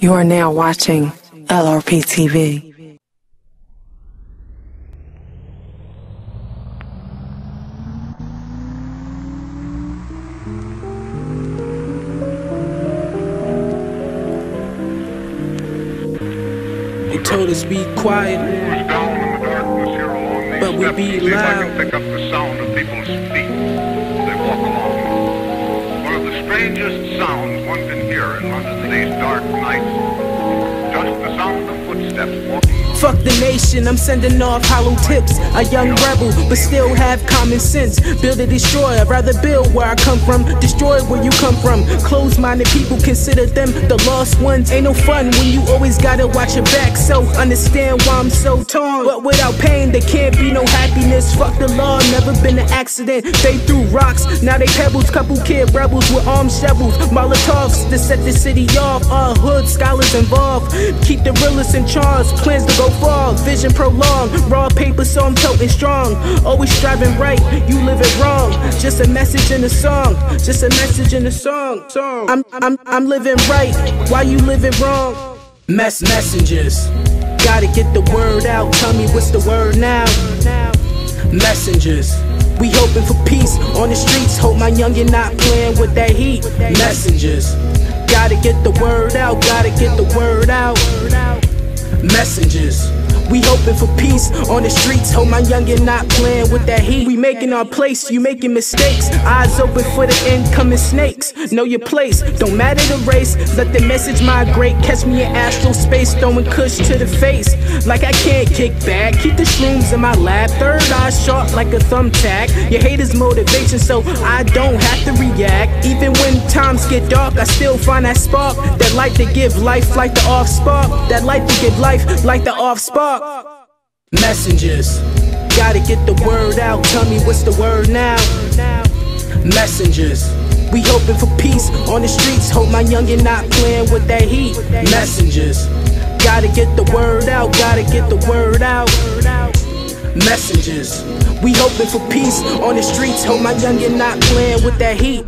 You are now watching LRP TV. They told us be quiet, but we be loud. I can pick up the sound of people's feet as they walk along. One of the strangest sounds one can hear in London these dark nights. Just the sound of footsteps walking. Fuck the nation, I'm sending off hollow tips. A young rebel, but still have common sense. Build or destroy, I'd rather build where I come from. Destroy where you come from. Closed-minded people consider them the lost ones. Ain't no fun when you always gotta watch your back. So understand why I'm so torn. But without pain, there can't be no happiness. Fuck the law, never been an accident. They threw rocks, now they pebbles. Couple kid rebels with armed shovels. Molotovs to set the city off. All hood scholars involved. Keep the realest in charge, plans to go far. Vision prolonged, raw paper so I'm toting strong. Always striving right, you living wrong. Just a message in a song, just a message in a song. I'm living right, why you living wrong? Messengers, gotta get the word out. Tell me what's the word now? Messengers, we hoping for peace on the streets. Hope my youngin' not playing with that heat. Messengers, gotta get the word out, gotta get the word out. Messengers, we hoping for peace on the streets. Hope my youngin' not playing with that heat. We making our place, you making mistakes. Eyes open for the incoming snakes. Know your place, don't matter the race. Let the message migrate. Catch me in astral space, throwing kush to the face. Like I can't kick back. Keep the shrooms in my lab. Third eye sharp like a thumbtack. Your haters' motivation, so I don't have to react. Even when times get dark, I still find that spark. That light to give life like the off spark. That light to give life like the off spark. Messengers, gotta get the word out. Tell me what's the word now? Messengers, we hoping for peace on the streets. Hope my youngin' not playing with that heat. Messengers, gotta get the word out, gotta get the word out. Messengers, we hoping for peace on the streets. Hope my youngin' not playing with that heat.